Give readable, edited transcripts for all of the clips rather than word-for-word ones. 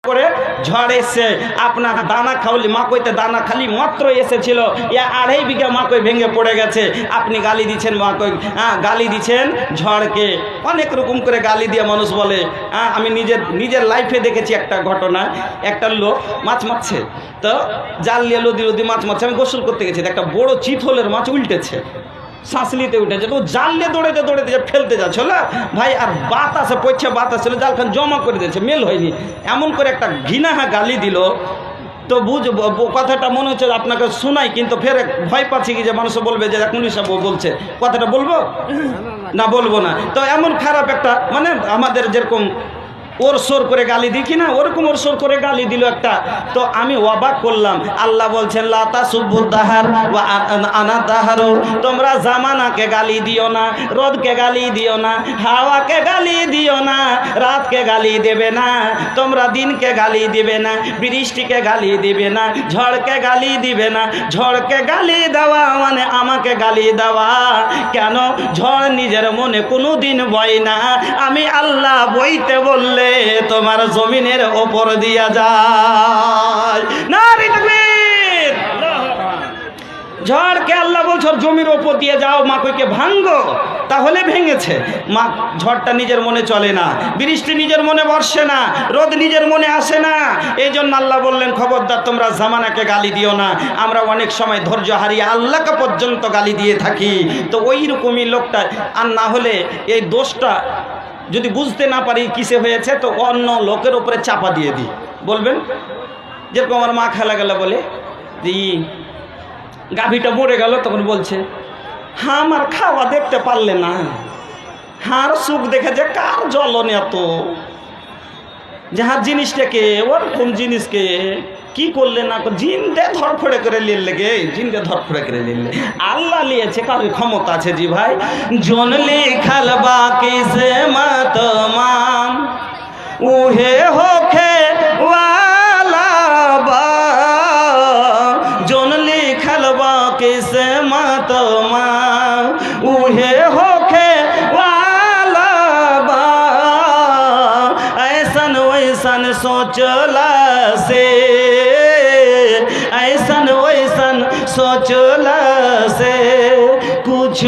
করে ঝড় এসে আপনার দানা খাওয়ালি মাকইতে দানা খালি মাত্র এসেছিল, 2.5 বিঘা মাকই ভেঙে পড়ে গেছে। আপনি গালি দিচ্ছেন মাকই, গালি দিচ্ছেন ঝড়কে। অনেক রকম করে গালি দিয়ে মানুষ বলে। আমি নিজের লাইফে দেখেছি একটা ঘটনা। একটা লোক মাছ মারছে, তো জাল দিয়ে লদি মাছ মারছে। আমি গোসল করতে গেছি, একটা বড় চিতলের মাছ উল্টেছে, শাঁসলিতে উঠেছে। তো জাল দিয়ে দৌড়াতে ফেলতে যাচ্ছিল ভাই, আর বাতাসে পড়ছে, বাতাস ছিল, জালখান জমা করে দিয়েছে, মেল হয়নি। এমন করে একটা ঘৃণা গালি দিল। তো কথাটা মনে হচ্ছে আপনাকে শোনাই, কিন্তু ফের ভয় পাচ্ছি কি যে মানুষ বলবে যে পুলিশ বলছে, কথাটা বলবো না বলবো না। তো এমন খারাপ একটা, মানে আমাদের যেরকম ওর সোর করে গালি দিই কিনা, ওরকম ওর সোর করে গালি দিল একটা। তো আমি অবাক করলাম। আল্লাহ বলছেন লা তাসুব্বুদ দাহার ওয়া আনা দাহারু, তোমরা জামানাকে গালি দিও না, রোদকে গালি দিও না, হাওয়াকে গালি দিও না, রাতকে গালি দেবে না, তোমরা দিনকে গালি দিবে না, বৃষ্টিকে গালি দিবে না, ঝড়কে গালি দিবে না। ঝড়কে গালি দেওয়া মানে আমাকে গালি দেওয়া। কেন? ঝড় নিজের মনে কোনো দিন বয় না, আমি আল্লাহ বইতে বললে তোমার জমিনের ওপর দিয়া যায়। নারে তাকবীর! ঝড়কে আল্লাহ বলছে জমির ওপর দিয়ে যাও, মাকইকে ভাঙ্গো। তাহলে ভেঙেছে। ঝড়টা নিজের মনে চলে না, বৃষ্টি নিজের মনে বর্ষে না, রোদ নিজের মনে আসে না। এই জন্য আল্লাহ বললেন খবরদার তোমরা জামানাকে গালি দিও না। আমরা অনেক সময় ধৈর্য হারিয়ে আল্লাহকে পর্যন্ত গালি দিয়ে থাকি। তো ওই রকমই লোকটা, আর না হলে এই দোষটা যদি বুঝতে না পারি কিসে হয়েছে, তো অন্য লোকের উপরে চাপা দিয়ে দিই। বলবেন যেরকম আমার মা খেলা গেলে বলে যে গাভীটা মরে গেল, তখন বলছে আমার খাওয়া দেখতে পারলে না, হার সুখ দেখে যে কার জ্বলন এত, যাহার জিনিসটাকে ওরকম জিনিসকে কি করলে না, জিনতে ধরফড়ে করে লিখলে গে, জিনকে ধরফড়ে করে লিখলে। আল্লাহ লিয়েছে, কারোর ক্ষমতা আছে জি ভাই। জন লিখাল বাকি সে মাতমাম উহে হোখে ওয়ালা বা, জন লিখাল বাকি সে মাতমাম উহে হোখে ওয়ালা বা, ऐसन वैसन सोचला से, ऐसन वैसन सोचला से कुछ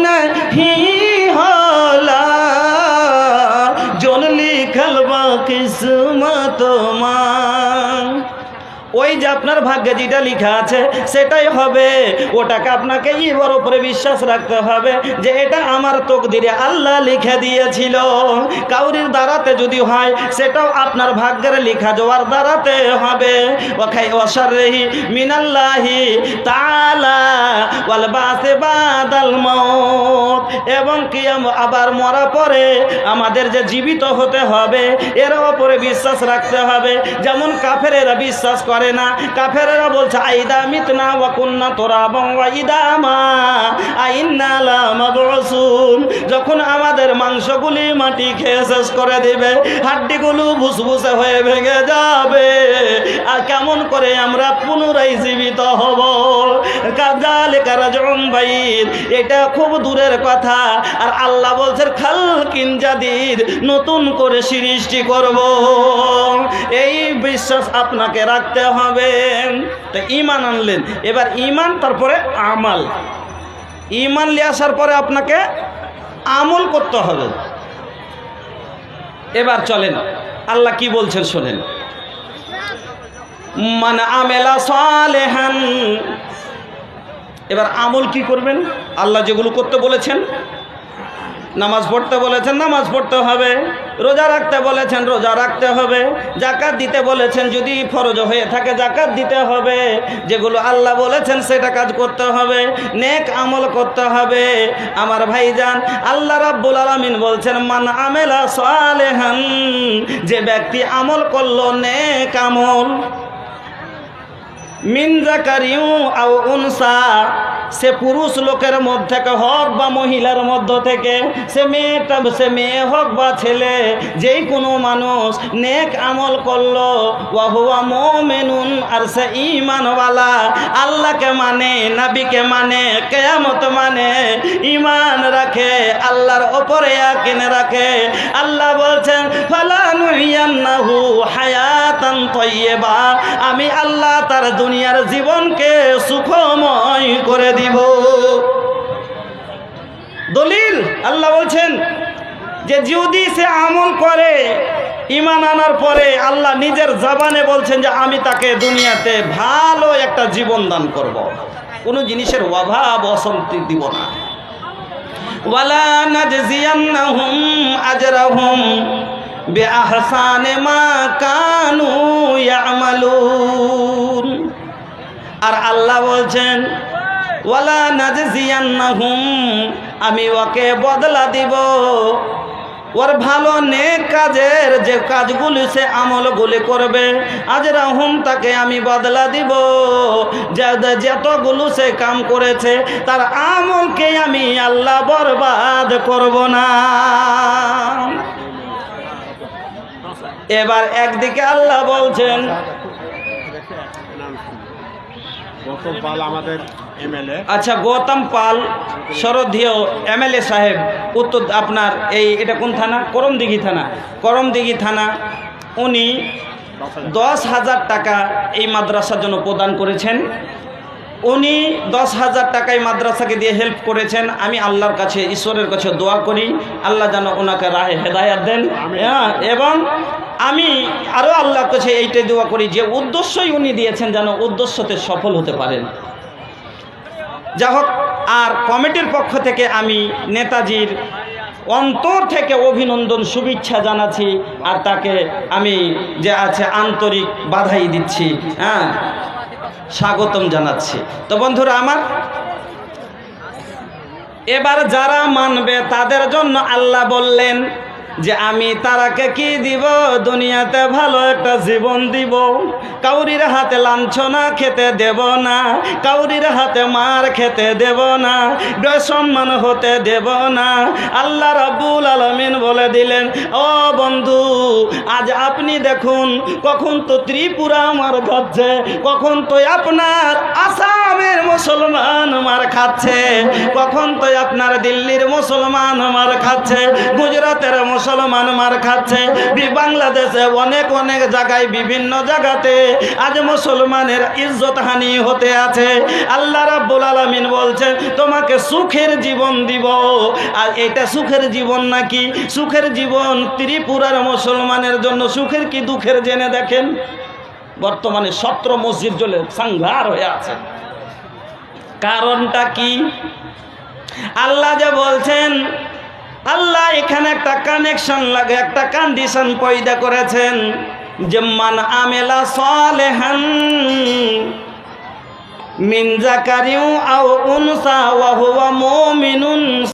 नहीं होला, जोन लिखल बा किस्मत में। ওই যে আপনার ভাগ্যে যেটা লেখা আছে সেটাই হবে। ওটাকে আপনাকে ইবার উপরে বিশ্বাস রাখতে হবে যে এটা আমার তকদিরে আল্লাহ লিখে দিয়েছিল। কাউরির দ্বারাতে যদি হয় সেটাও আপনার ভাগ্যের লেখা যাওয়ার দ্বারাতে হবে। ওখাই ওয়াশারহি মিনাল্লাহি তাআলা ওয়াল বাসে বাদাল মাউত, এবং আবার মরা পরে আমাদের যে জীবিত হতে হবে এর উপরে বিশ্বাস রাখতে হবে। যেমন কাফেরেরা বিশ্বাস করে না, কাফেররা বলছে আইদা মিতনা ওয়া কুননা তুরাবান ওয়া ইদামা আইন্না লামাবউসুন, যখন আমাদের মাংসগুলি মাটি খেয়ে শেষ করে দিবে, হাড্ডিগুলো ভুসভুসে হয়ে ভেঙে যাবে, আর কেমন করে আমরা পুনরায় জীবিত হব। কাযালিকা রাজউন বাইদ, এটা খুব দূরের কথা। আর আল্লাহ বলছেন খালকিন জাদিদ, নতুন করে সৃষ্টি করব। এই বিশ্বাস আপনাকে রাখতে হবে। তো ঈমান আনলেন, এবার ঈমান তারপরে আমাল। ঈমান নিয়ে আসার পরে আপনাকে আমল করতে হবে। এবার চলেন আল্লাহ কি বলছেন শোনেন। মান আমেলা সালেহান, এবার আমল কি করবেন? আল্লাহ যেগুলো করতে বলেছেন, নামাজ পড়তে বলেছেন নামাজ পড়তে হবে, রোজা রাখতে বলেছেন রোজা রাখতে হবে, যাকাত দিতে বলেছেন যদি ফরজ হয়ে থাকে যাকাত দিতে হবে। যেগুলো আল্লাহ বলেছেন সেটা কাজ করতে হবে, নেক আমল করতে হবে। আমার ভাইজান, আল্লাহ রাব্বুল আলামিন বলছেন মান আমেলা সালেহান, যে ব্যক্তি আমল করলো নেক আমল, মিন যাকারিউ আও উনসা, সে পুরুষ লোকের মধ্যে থেকে হোক বা মহিলার মধ্য থেকে, সে মেয়ে হোক বা ছেলে, যেই কোনো মানুষ নেক আমল করলো, ওয়া হুয়া মুমিনুন, আর সে ঈমানওয়ালা, আল্লাহকে মানে, নবীকে মানে, কিয়ামত মানে, ঈমান রাখে, আল্লাহর উপরে ইয়াকিন রাখে। আল্লাহ বলছেন ফালানুহিয়ান্নাহু হায়াত তাইয়্যিবা, আমি আল্লাহ তার দুনিয়ার জীবনকে সুখময় করে দিব। দলিল আল্লাহ বলছেন যে যদি সে আমল করে, ঈমান আনার পরে আল্লাহ নিজের জবানে বলছেন যে আমি তাকে দুনিয়াতে ভালো একটা জীবন দান করব, কোনো জিনিসের অভাব অশান্তি দিব না। ওয়ালা নাজজিয়ান্নাহুম আজরাহুম বিআহসানি মা কানু ইয়ামালুন। আর আল্লাহ বলছেন ওয়ালা নাজজিয়ান্নাহুম, আমি ওকে বদলা দিব ওর ভালো নেক কাজের যে কাজগুলি সে আমলগুলি করবে, আজরাহুম তাকে আমি বদলা দিব, যতগুলো সে কাম করেছে তার আমলকে আমি আল্লাহ বরবাদ করব না। এবার একদিকে আল্লাহ বলছেন, আচ্ছা গৌতম পাল শরদীয় এমএলএ সাহেব, উত্তর আপনার এটা কোন থানা? করমদিঘি থানা। করমদিঘি থানা উনি 10,000 টাকা এই মাদ্রাসার জন্য প্রদান করেছেন। উনি 10,000 টাকায় মাদ্রাসাকে দিয়ে হেল্প করেছেন। আমি আল্লাহর কাছে, ঈশ্বরের কাছে দোয়া করি আল্লাহ যেন ওনাকে রাহে হেদায়াত দেন। হ্যাঁ, এবং আমি আরও আল্লাহর কাছে এইটাই দোয়া করি যে উদ্দেশ্যই উনি দিয়েছেন যেন উদ্দেশ্যতে সফল হতে পারেন। যা হোক, আর কমিটির পক্ষ থেকে আমি নেতাজির অন্তর থেকে অভিনন্দন শুভেচ্ছা জানাচ্ছি, আর তাকে আমি যে আছে আন্তরিক বাধাই দিচ্ছি, হ্যাঁ স্বাগতম জানাচ্ছি। তো বন্ধুরা আমার, এবার যারা মানবে তাদের জন্য আল্লাহ বললেন যে আমি তারাকে কি দিব? দুনিয়াতে ভালো একটা জীবন দিব, কাউরির হাতে লাঞ্ছনা খেতে দেব না, কাউরির হাতে মার খেতে দেব না, বেসম্মান হতে দেব না। আল্লাহ রাব্বুল আলামিন বলে দিলেন, ও বন্ধু আজ আপনি দেখুন, কখন তো ত্রিপুরা মার খাচ্ছে, কখন তো আপনার আসামের মুসলমান মার খাচ্ছে, কখন তো আপনার দিল্লির মুসলমান মার খাচ্ছে, গুজরাটের মুসলমান মার খাচ্ছে, বাংলাদেশে অনেক অনেক জায়গায় বিভিন্ন জায়গাতে আজ মুসলমানের ইজ্জত হানি হতে আছে। আল্লাহ রাব্বুল আলামিন বলছেন তোমাকে সুখের জীবন দিব। আর এটা সুখের জীবন নাকি? সুখের জীবন ত্রিপুরার মুসলমানের জন্য সুখের কি দুঃখের জেনে দেখেন। বর্তমানে 17 মসজিদ জ্বলে সংঘার হয়ে আছে। কারণটা কি? আল্লাহ যে বলছেন, আল্লাহ এখানে একটা কানেকশন লাগে, একটা কন্ডিশন পয়দা করেছেন যে মান আমেলা সালেহান মিন যাকারিন আও উনসা ওয়া হুয়া মুমিনুন